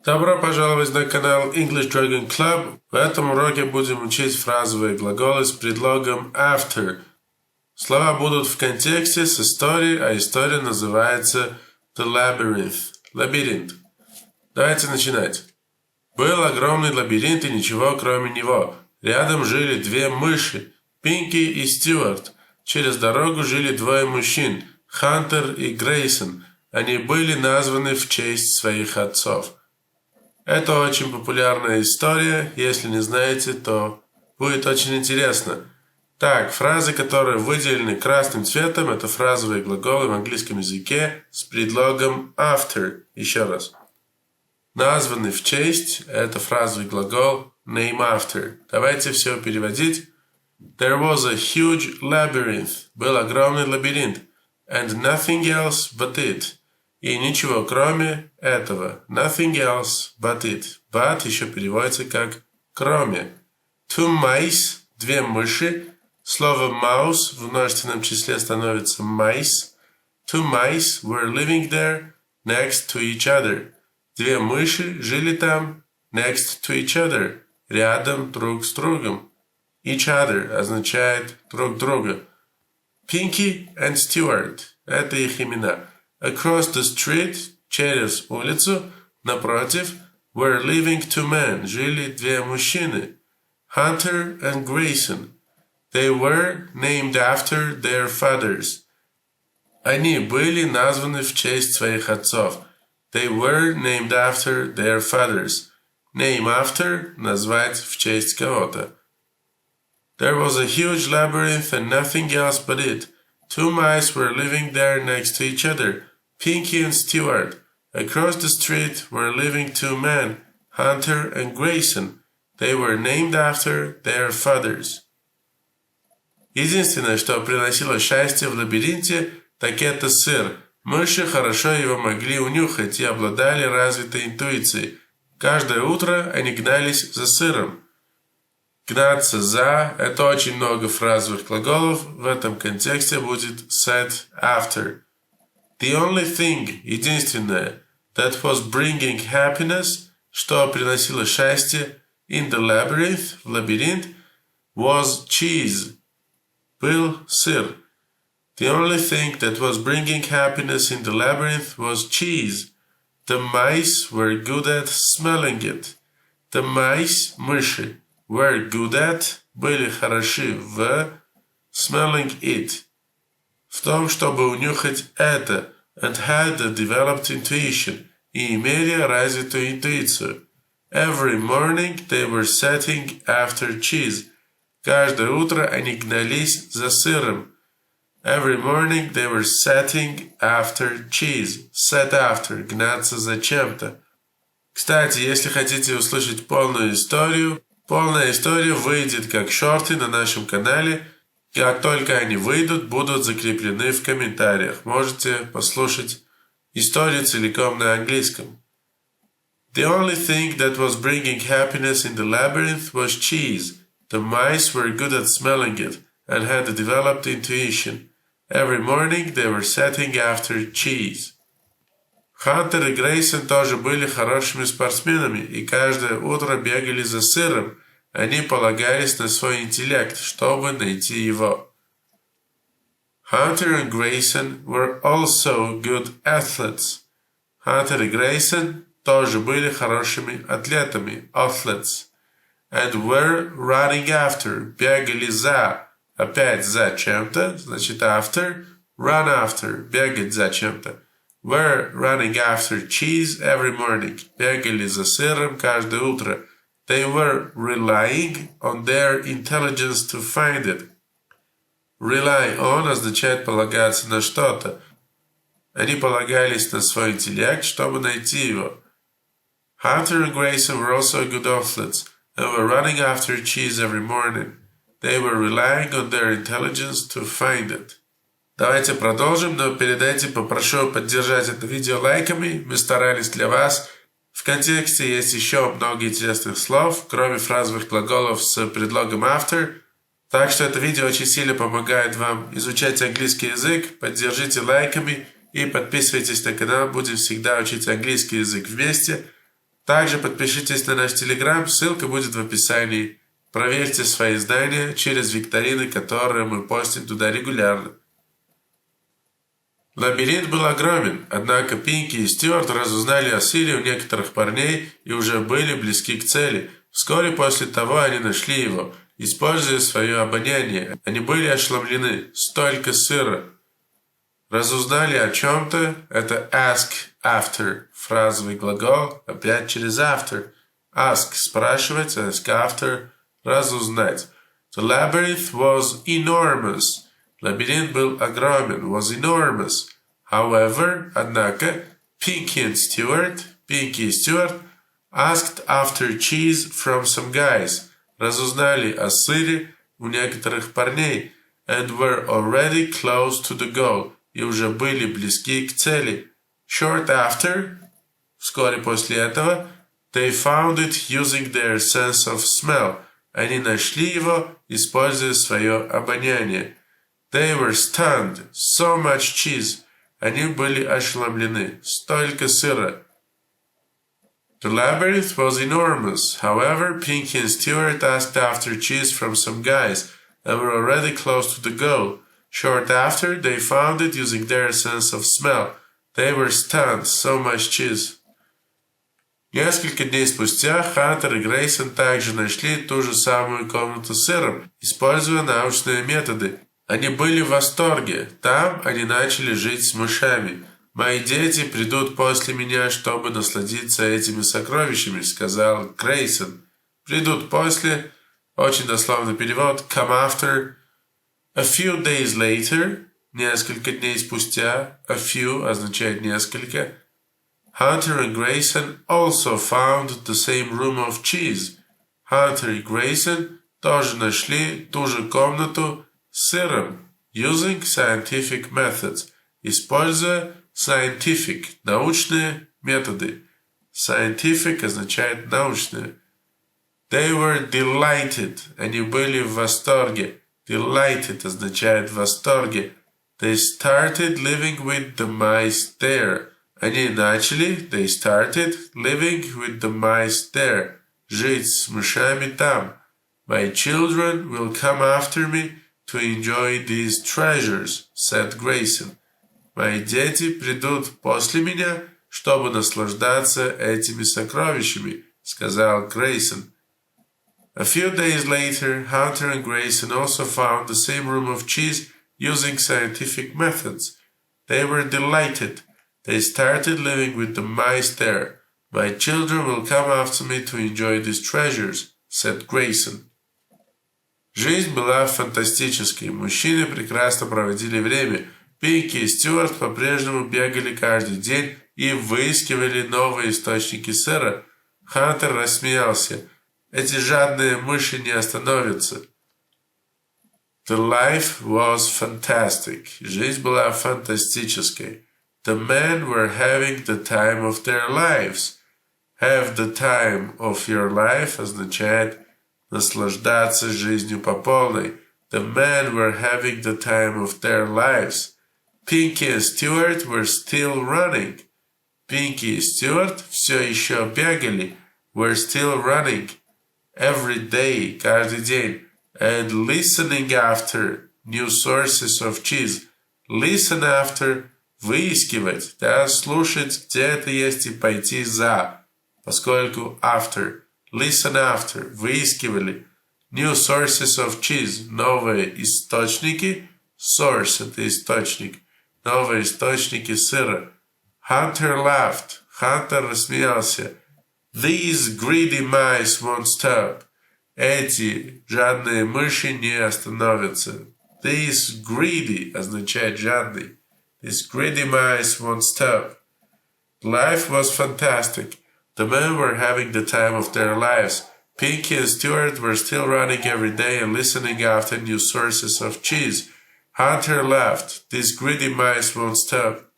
Добро пожаловать на канал English Dragon Club. В этом уроке будем учить фразовые глаголы с предлогом after. Слова будут в контексте с историей, а история называется The Labyrinth. Лабиринт. Давайте начинать. Был огромный лабиринт и ничего кроме него. Рядом жили две мыши, Пинки и Стюарт. Через дорогу жили двое мужчин, Хантер и Грейсон. Они были названы в честь своих отцов. Это очень популярная история. Если не знаете, то будет очень интересно. Так, фразы, которые выделены красным цветом, это фразовые глаголы в английском языке с предлогом after. Еще раз. Названы в честь – это фразовый глагол name after. Давайте все переводить. There was a huge labyrinth. Был огромный лабиринт. And nothing else but it. И ничего кроме этого. Nothing else but it. But еще переводится как кроме. Two mice. Две мыши. Слово mouse в множественном числе становится mice. Two mice were living there next to each other. Две мыши жили там next to each other. Рядом друг с другом. Each other означает друг друга. Pinky and Stewart. Это их имена. Across the street, через улицу, напротив, were living two men, жили две мужчины, Hunter and Grayson. They were named after their fathers. Они были названы в честь своих отцов. They were named after their fathers. Name after – назвать в честь кого-то. There was a huge labyrinth and nothing else but it. Two mice were living there next to each other. Pinky and Stewart. Across the street were living two men, Hunter and Grayson. They were named after their fathers. Единственное, что приносило счастье в лабиринте, так это сыр. Мыши хорошо его могли унюхать и обладали развитой интуицией. Каждое утро они гнались за сыром. Гнаться за – это очень много фразовых глаголов. В этом контексте будет set after. The only thing, единственное, that was bringing happiness, что приносило счастье, in the labyrinth, в лабиринт, was cheese, был сыр. The only thing that was bringing happiness in the labyrinth was cheese. The mice were good at smelling it. The mice, мыши, were good at, были хороши в smelling it, в том, чтобы унюхать это, and had a developed intuition, и имели развитую интуицию. Every morning they were setting after cheese. Каждое утро они гнались за сыром. Every morning they were setting after cheese. Set after – гнаться за чем-то. Кстати, если хотите услышать полная история выйдет как шорты на нашем канале. Как только они выйдут, будут закреплены в комментариях. Можете послушать историю целиком на английском. The only thing that was bringing happiness in the labyrinth was cheese. The mice were good at smelling it and had a developed intuition. Every morning they were setting after cheese. Хантер и Грейсон тоже были хорошими спортсменами и каждое утро бегали за сыром. Они полагались на свой интеллект, чтобы найти его. Hunter and Grayson were also good athletes. Хантер и Грейсон тоже были хорошими атлетами, athletes. And were running after, бегали за, опять за чем-то, значит after, run after, бегать за чем-то. Were running after cheese every morning, бегали за сыром каждое утро. They were relying on their intelligence to find it. Rely on означает полагаться на что-то. Они полагались на свой интеллект, чтобы найти его. Hunter and Grayson were also good athletes and were running after cheese every morning. They were relying on their intelligence to find it. Давайте продолжим, но перед этим попрошу поддержать это видео лайками. Мы старались для вас. В контексте есть еще много интересных слов, кроме фразовых глаголов с предлогом after. Так что это видео очень сильно помогает вам изучать английский язык. Поддержите лайками и подписывайтесь на канал. Будем всегда учить английский язык вместе. Также подпишитесь на наш телеграмм, ссылка будет в описании. Проверьте свои знания через викторины, которые мы постим туда регулярно. Лабиринт был огромен, однако Пинки и Стюарт разузнали о силе у некоторых парней и уже были близки к цели. Вскоре после того они нашли его, используя свое обоняние. Они были ошеломлены. Столько сыра. Разузнали о чем-то. Это ask after. Фразовый глагол. Опять через after. Ask – спрашивать. Ask after – разузнать. The labyrinth was enormous. Лабиринт был огромен. Was enormous. However, однако, Pinky и Stewart asked after cheese from some guys. Разузнали о сыре у некоторых парней. And were already close to the goal. И уже были близки к цели. Short after, вскоре после этого, they found it using their sense of smell. Они нашли его, используя свое обоняние. They were stunned. So much cheese. Они были ошеломлены. Столько сыра. The labyrinth was enormous. However, Pinky and Stewart asked after cheese from some guys and were already close to the goal. Short after, they found it using their sense of smell. They were stunned. So much cheese. Несколько дней спустя Хантер и Грейсон также нашли ту же самую комнату с сыром, используя научные методы. Они были в восторге. Там они начали жить с мышами. «Мои дети придут после меня, чтобы насладиться этими сокровищами», — сказал Грейсон. «Придут после», очень дословный перевод, «come after». A few days later, несколько дней спустя, a few означает несколько, Hunter и Grayson also found the same room of cheese. Hunter и Grayson тоже нашли ту же комнату с сыром, using scientific methods, используя scientific, научные методы. Scientific означает научные. They were delighted, они были в восторге. Delighted означает в восторге. They started living with the mice there. Они начали, they started living with the mice there. Жить с мышами там. My children will come after me to enjoy these treasures, said Grayson. Мои дети придут после меня, чтобы наслаждаться этими сокровищами, сказал Грейсон. A few days later, Hunter and Grayson also found the same room of cheese using scientific methods. They were delighted. They started living with the mice there. My children will come after me to enjoy these treasures, said Grayson. Жизнь была фантастической. Мужчины прекрасно проводили время. Пинки и Стюарт по-прежнему бегали каждый день и выискивали новые источники сыра. Хантер рассмеялся. Эти жадные мыши не остановятся. The life was fantastic. Жизнь была фантастической. The men were having the time of their lives. Have the time of your life означает наслаждаться жизнью по полной. The men were having the time of their lives. Pinky and Stewart were still running. Pinky и Стюарт все еще бегали. Were still running. Every day, каждый день. And listening after new sources of cheese. Listen after выискивать, да, слушать, где это есть и пойти за, поскольку after. Listen after выискивали. New sources of cheese новые источники. Source это источник. Новые источники сыра. Hunter laughed. Хантер рассмеялся. These greedy mice won't stop. Эти жадные мыши не остановятся. These greedy означает жадный. These greedy mice won't stop. Life was fantastic. The men were having the time of their lives. Pinky and Stewart were still running every day and listening after new sources of cheese. Hunter laughed. These greedy mice won't stop.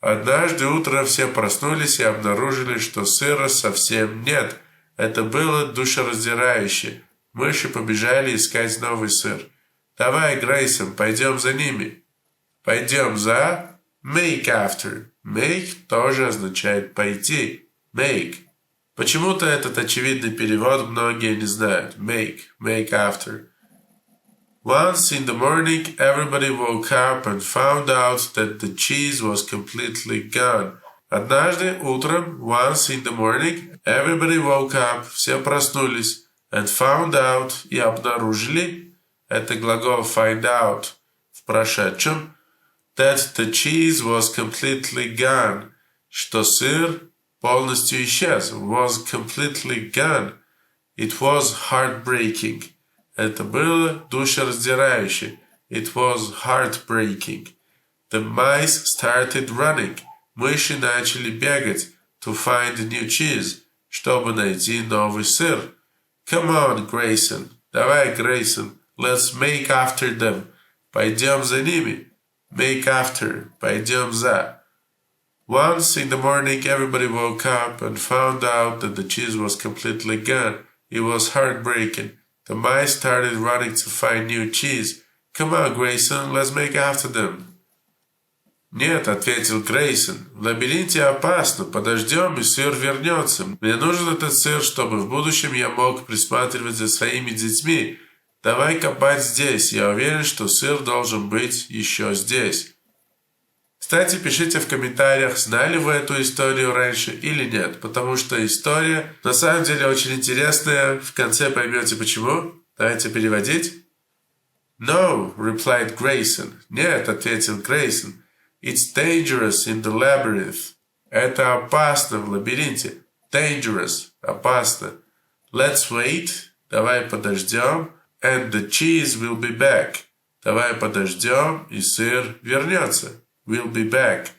Однажды утром все проснулись и обнаружили, что сыра совсем нет. Это было душераздирающе. Мыши побежали искать новый сыр. «Давай, Грейсон, пойдем за ними». «Пойдем за...» «Make after». «Make» тоже означает «пойти». make. Почему-то этот очевидный перевод многие не знают. Make after. Once in the morning, everybody woke up and found out that the cheese was completely gone. Однажды утром, once in the morning, everybody woke up, все проснулись, and found out, и обнаружили, это глагол find out в прошедшем, that the cheese was completely gone, что сыр полностью исчез, was completely gone. It was heartbreaking. Это было душераздирающе. It was heartbreaking. The mice started running. Мыши начали бегать to find new cheese, чтобы найти новый сыр. Come on, Grayson. Давай, Grayson. Let's make after them. Пойдем за ними. Make after. Пойдем за. Once in the morning, everybody woke up and found out that the cheese was completely gone. It was heartbreaking. The mice started running to find new cheese. Come on, Grayson, let's make after them. Нет, ответил Грейсон. В лабиринте опасно. Подождем, и сыр вернется. Мне нужен этот сыр, чтобы в будущем я мог присматривать за своими детьми. Давай копать здесь. Я уверен, что сыр должен быть еще здесь. Кстати, пишите в комментариях, знали вы эту историю раньше или нет, потому что история на самом деле очень интересная, в конце поймете почему. Давайте переводить. No, replied Grayson. Нет, ответил Грейсон. It's dangerous in the labyrinth. Это опасно в лабиринте. Dangerous, опасно. Let's wait, давай подождем, and the cheese will be back. Давай подождем, и сыр вернется. Will be back.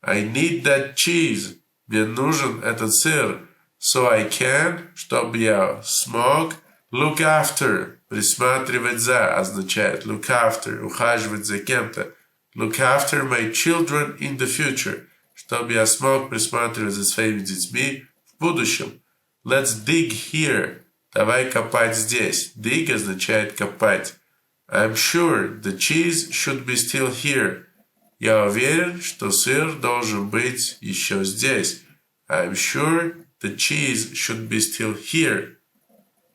I need that cheese. Мне нужен этот сыр. So I can, чтобы я смог. Look after. Присматривать за означает look after. Ухаживать за кем-то. Look after my children in the future. Чтобы я смог присматривать за своими детьми в будущем. Let's dig here. Давай копать здесь. Dig означает копать. I'm sure the cheese should be still here. Я уверен, что сыр должен быть еще здесь. I'm sure the cheese should be still here.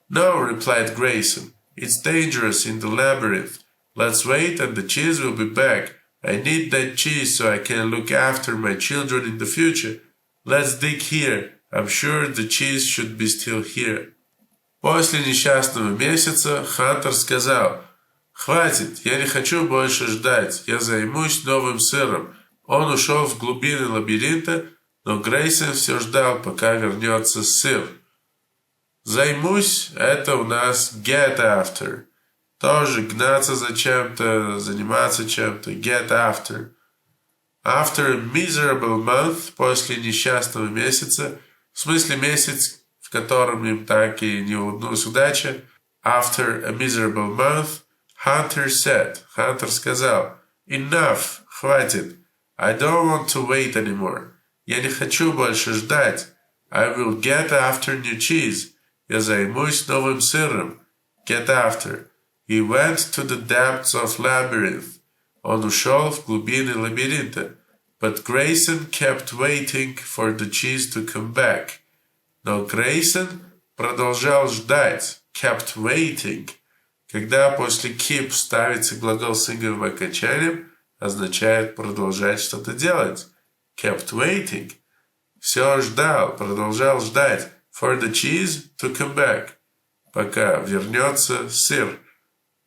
No, replied Grayson. It's dangerous in the labyrinth. Let's wait and the cheese will be back. I need that cheese so I can look after my children in the future. Let's dig here. I'm sure the cheese should be still here. После несчастного месяца Хантер сказал: «Хватит, я не хочу больше ждать, я займусь новым сыром». Он ушел в глубины лабиринта, но Грейсон все ждал, пока вернется сыр. «Займусь» — это у нас get after. Тоже гнаться за чем-то, заниматься чем-то. Get after. After a miserable month, после несчастного месяца, в смысле месяц, в котором им так и не улыбнулась удача. After a miserable month, Hunter said, Хантер сказал, enough, хватит. I don't want to wait anymore. Я не хочу больше ждать. I will get after new cheese. Я займусь новым сыром. Get after. He went to the depths of labyrinth. Он ушел в глубины лабиринта. But Grayson kept waiting for the cheese to come back. Но Грейсон продолжал ждать. Kept waiting. Когда после keep ставится глагол с инговым окончанием, означает продолжать что-то делать. Kept waiting. Все ждал, продолжал ждать. For the cheese to come back. Пока вернется сыр.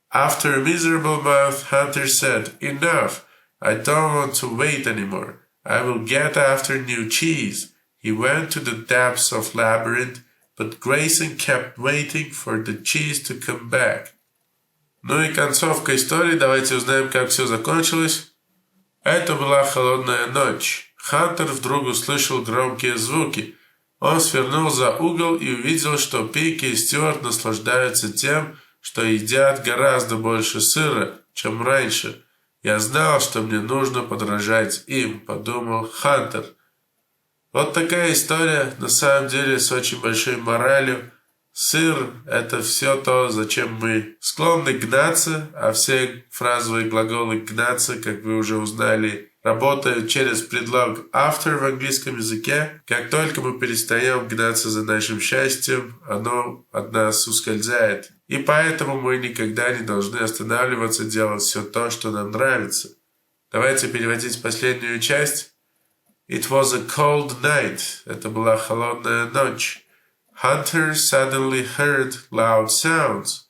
After a miserable month, Hunter said, enough. I don't want to wait anymore. I will get after new cheese. He went to the depths of labyrinth, but Grayson kept waiting for the cheese to come back. Ну и концовка истории. Давайте узнаем, как все закончилось. Это была холодная ночь. Хантер вдруг услышал громкие звуки. Он свернул за угол и увидел, что Пики и Стюарт наслаждаются тем, что едят гораздо больше сыра, чем раньше. Я знал, что мне нужно подражать им, подумал Хантер. Вот такая история, на самом деле, с очень большой моралью. Сыр – это все то, зачем мы склонны гнаться, а все фразовые глаголы «гнаться», как вы уже узнали работают через предлог after в английском языке. Как только мы перестаем гнаться за нашим счастьем, оно от нас ускользает. И поэтому мы никогда не должны останавливаться делать все то, что нам нравится. Давайте переводить последнюю часть. It was a cold night. Это была холодная ночь. Hunter suddenly heard loud sounds.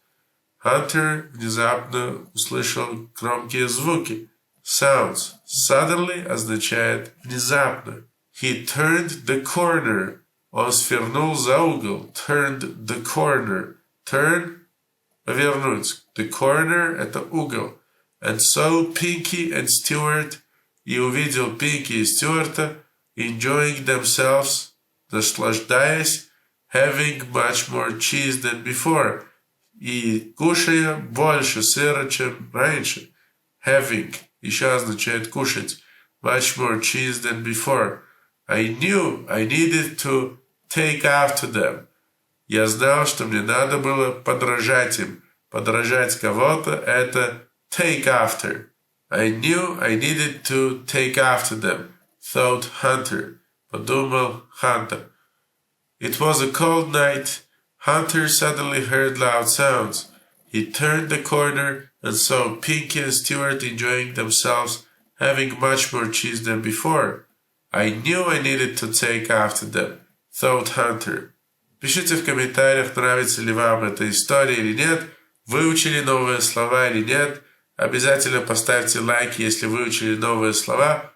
Hunter внезапно услышал громкие звуки. Sounds. Suddenly означает внезапно. He turned the corner. Он свернул за угол. Turned the corner. Turn – повернуть. The corner – это угол. And so Pinky and Stuart и увидел Пинки и Стюарта enjoying themselves, наслаждаясь, having much more cheese than before, и кушая больше сыра, чем раньше. Having еще означает кушать. Much more cheese than before. I knew I needed to take after them. Я знал, что мне надо было подражать им. Подражать кого-то – это take after. I knew I needed to take after them, thought Hunter. Подумал Hunter. It was a cold night. Hunter suddenly heard loud sounds. He turned the corner and saw Pinky and Stuart enjoying themselves, having much more cheese than before. I knew I needed to take after them, thought Hunter. Пишите в комментариях, нравится ли вам эта история или нет, выучили новые слова или нет. Обязательно поставьте лайк, если выучили новые слова.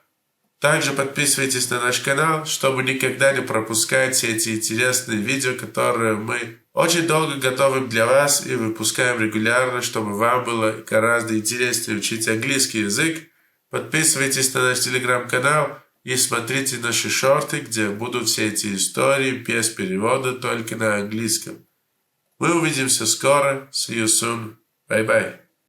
Также подписывайтесь на наш канал, чтобы никогда не пропускать все эти интересные видео, которые мы очень долго готовим для вас и выпускаем регулярно, чтобы вам было гораздо интереснее учить английский язык. Подписывайтесь на наш телеграм-канал и смотрите наши шорты, где будут все эти истории без перевода, только на английском. Мы увидимся скоро. See you soon. Bye-bye.